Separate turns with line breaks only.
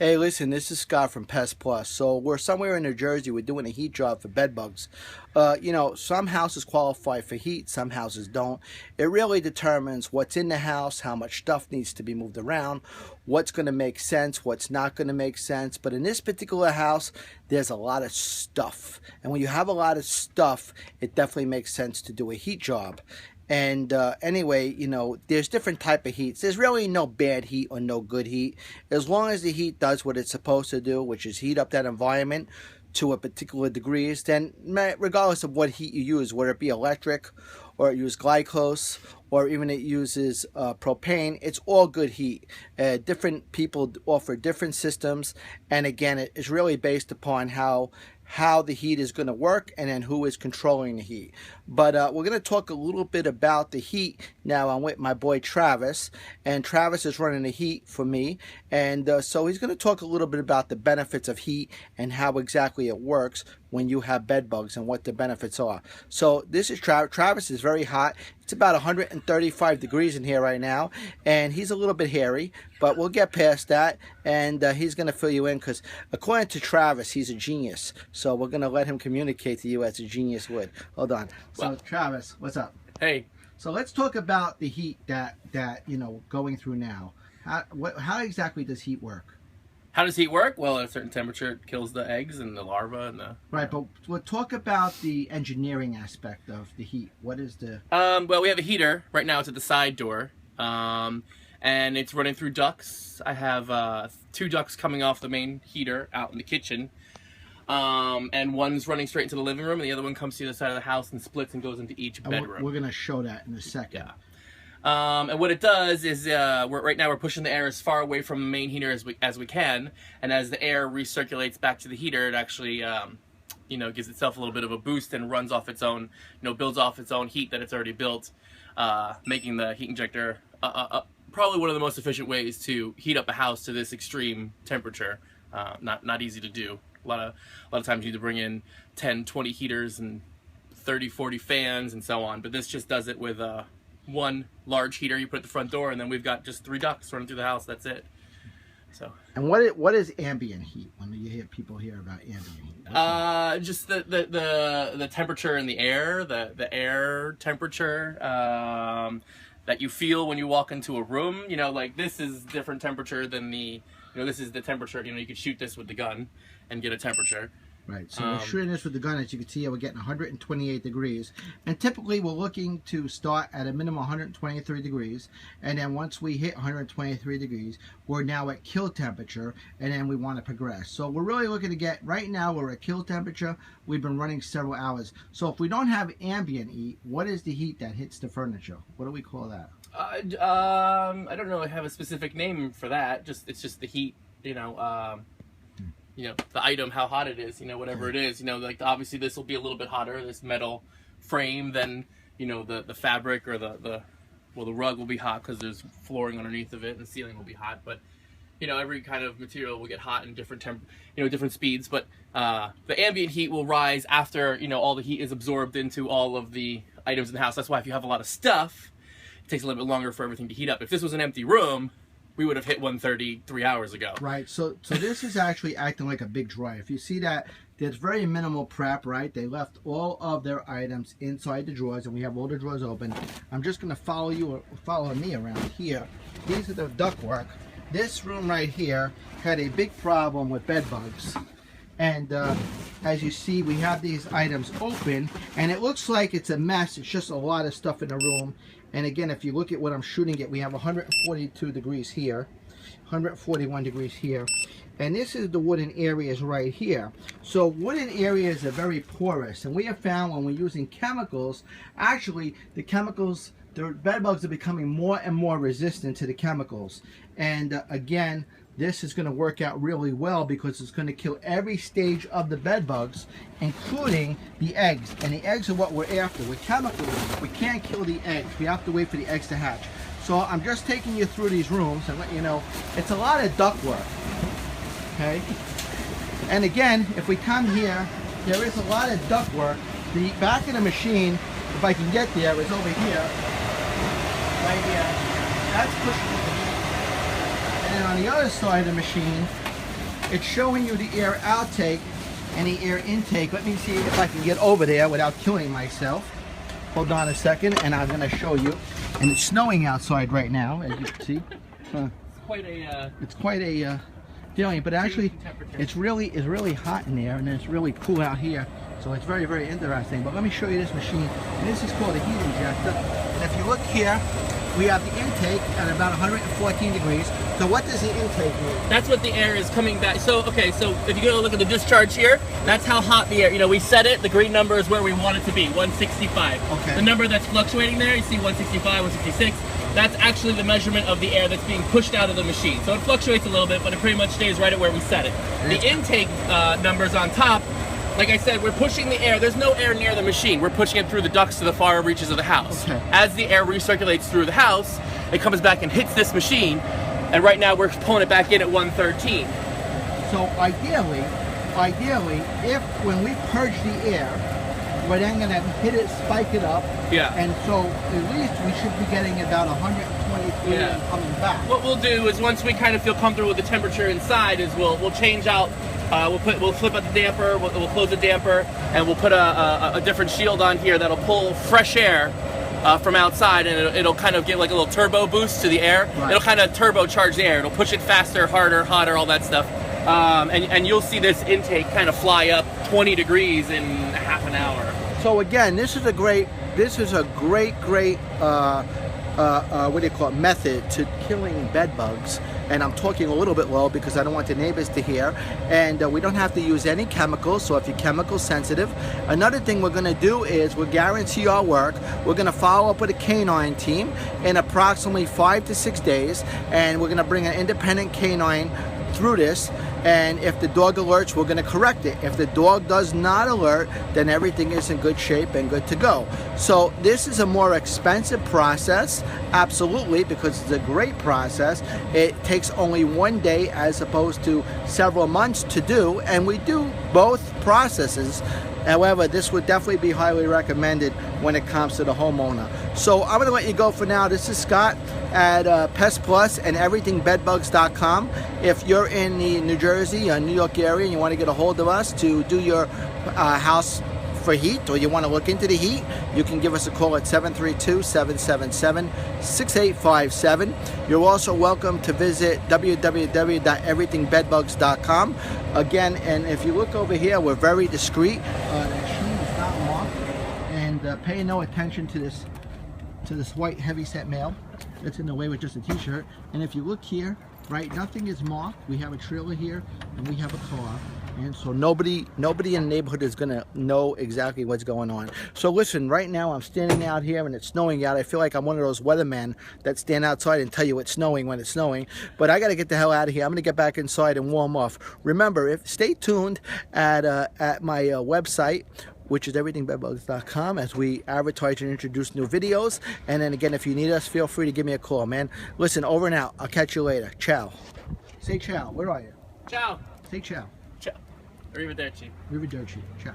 Hey, listen, this is Scott from Pest Plus. So we're somewhere in New Jersey. We're doing a heat job for bed bugs. Some houses qualify for heat, some houses don't. It really determines what's in the house, how much stuff needs to be moved around, what's going to make sense, what's not going to make sense. But in this particular house, there's a lot of stuff. And when you have a lot of stuff, it definitely makes sense to do a heat job. And anyway, there's different type of heats. There's really no bad heat or no good heat. As long as the heat does what it's supposed to do, which is heat up that environment to a particular degrees, then regardless of what heat you use, whether it be electric or it uses glycose or even it uses propane, it's all good heat. Different people offer different systems, and again, it is really based upon how the heat is going to work and then who is controlling the heat. But we're going to talk a little bit about the heat now. I'm with my boy Travis, and Travis is running the heat for me, and so he's going to talk a little bit about the benefits of heat and how exactly it works when you have bed bugs and what the benefits are. So this is Travis. Travis is very hot. It's about 135 degrees in here right now, and he's a little bit hairy, but we'll get past that, and he's going to fill you in because according to Travis, he's a genius. So we're going to let him communicate to you as a genius would. Hold on. So Travis, what's up?
Hey.
So let's talk about the heat that going through now. How exactly does heat work?
How does heat work? Well, at a certain temperature, it kills the eggs and the larvae and the...
Right, but we'll talk about the engineering aspect of the heat. What is the...
Well, we have a heater. Right now it's at the side door. And it's running through ducts. I have 2 ducts coming off the main heater out in the kitchen. And one's running straight into the living room, and the other one comes to the side of the house and splits and goes into each bedroom.
We're going to show that in a second.
Yeah. And what it does is, right now we're pushing the air as far away from the main heater as we can, and as the air recirculates back to the heater, it actually, gives itself a little bit of a boost and runs off its own, builds off its own heat that it's already built, making the heat injector probably one of the most efficient ways to heat up a house to this extreme temperature. Not easy to do. A lot of times you need to bring in 10, 20 heaters and 30, 40 fans and so on, but this just does it with one large heater you put at the front door, and then we've got just 3 ducts running through the house. That's it. So.
And what is ambient heat? When you hear people hear about ambient heat,
just the temperature in the air, the air temperature that you feel when you walk into a room. Like this is different temperature than the. This is the temperature. You could shoot this with the gun and get a temperature.
Right, so we're shooting this with the gun. As you can see, we're getting 128 degrees. And typically, we're looking to start at a minimum 123 degrees. And then once we hit 123 degrees, we're now at kill temperature. And then we want to progress. So we're really looking to get, right now, we're at kill temperature. We've been running several hours. So if we don't have ambient heat, what is the heat that hits the furniture? What do we call that?
I don't really have a specific name for that. It's just the heat, the item, how hot it is, whatever it is, like obviously this will be a little bit hotter, this metal frame, than, the fabric or the rug will be hot because there's flooring underneath of it, and the ceiling will be hot, but, every kind of material will get hot in different different speeds, but the ambient heat will rise after, all the heat is absorbed into all of the items in the house. That's why if you have a lot of stuff, it takes a little bit longer for everything to heat up. If this was an empty room, we would have hit 130 3 hours ago.
Right, so this is actually acting like a big dryer. If you see that, there's very minimal prep, right? They left all of their items inside the drawers, and we have all the drawers open. I'm just going to follow me around here. These are the ductwork. This room right here had a big problem with bed bugs. And as you see, we have these items open, and it looks like it's a mess. It's just a lot of stuff in the room. And again, if you look at what I'm shooting at, we have 142 degrees here, 141 degrees here, and this is the wooden areas right here. So wooden areas are very porous, and we have found when we're using chemicals, actually the bed bugs are becoming more and more resistant to the chemicals. And again, this is going to work out really well because it's going to kill every stage of the bed bugs, including the eggs. And the eggs are what we're after. With chemicals, we can't kill the eggs. We have to wait for the eggs to hatch. So I'm just taking you through these rooms and let you know it's a lot of duct work. Okay? And again, if we come here, there is a lot of duct work. The back of the machine, if I can get there, is over here. Right here. That's pushing the heat. And then on the other side of the machine, it's showing you the air outtake and the air intake. Let me see if I can get over there without killing myself. Hold on a second, and I'm going to show you. And it's snowing outside right now, as you can see. It's quite a feeling, but actually, it's really hot in there, and it's really cool out here. So it's very, very interesting. But let me show you this machine. And this is called a heat injector. And if you look here, we have the intake at about 114 degrees. So what does the intake mean?
That's what the air is coming back. So, okay, so if you go to look at the discharge here, that's how hot the air, you know, we set it, the green number is where we want it to be, 165.
Okay.
The number that's fluctuating there, you see 165, 166, that's actually the measurement of the air that's being pushed out of the machine. So it fluctuates a little bit, but it pretty much stays right at where we set it. The intake numbers on top, like I said, we're pushing the air. There's no air near the machine. We're pushing it through the ducts to the far reaches of the house.
Okay.
As the air recirculates through the house, it comes back and hits this machine. And right now we're pulling it back in at 113.
So ideally, if when we purge the air, we're then going to hit it, spike it up.
Yeah.
And so at least we should be getting about 123 and coming back.
What we'll do is once we kind of feel comfortable with the temperature inside, is we'll change out. We'll flip out the damper. We'll close the damper, and we'll put a different shield on here that'll pull fresh air from outside, and it'll kind of give like a little turbo boost to the air.
Right.
It'll kind of turbocharge the air. It'll push it faster, harder, hotter, all that stuff. And you'll see this intake kind of fly up 20 degrees in half an hour.
So again, this is a great what do you call it, method to killing bed bugs. And I'm talking a little bit low because I don't want the neighbors to hear. And we don't have to use any chemicals, so if you're chemical sensitive. Another thing we're gonna do is we'll guarantee our work. We're gonna follow up with a canine team in approximately 5 to 6 days, and we're gonna bring an independent canine through this, and if the dog alerts, we're going to correct it. If the dog does not alert, then everything is in good shape and good to go. So this is a more expensive process, absolutely, because it's a great process. It takes only 1 day as opposed to several months to do, and we do both processes. However, this would definitely be highly recommended when it comes to the homeowner. So I'm going to let you go for now. This is Scott at Pest Plus and everythingbedbugs.com. If you're in the New Jersey or New York area and you want to get a hold of us to do your house for heat, or you want to look into the heat, you can give us a call at 732-777-6857. You're also welcome to visit www.everythingbedbugs.com. Again, and if you look over here, we're very discreet. The machine is not marked, and pay no attention to this white heavy-set male that's in the way with just a t-shirt. And if you look here, right, nothing is marked. We have a trailer here and we have a car, and so nobody in the neighborhood is gonna know exactly what's going on. So listen, right now I'm standing out here and it's snowing out. I feel like I'm one of those weathermen that stand outside and tell you it's snowing when it's snowing, but I got to get the hell out of here. I'm gonna get back inside and warm off. Remember, stay tuned at my website, which is everythingbedbugs.com, as we advertise and introduce new videos. And then again, if you need us, feel free to give me a call, man. Listen, over and out. I'll catch you later. Ciao. Say ciao. Where are you?
Ciao.
Say ciao.
Ciao. Arrivederci.
Arrivederci. Ciao.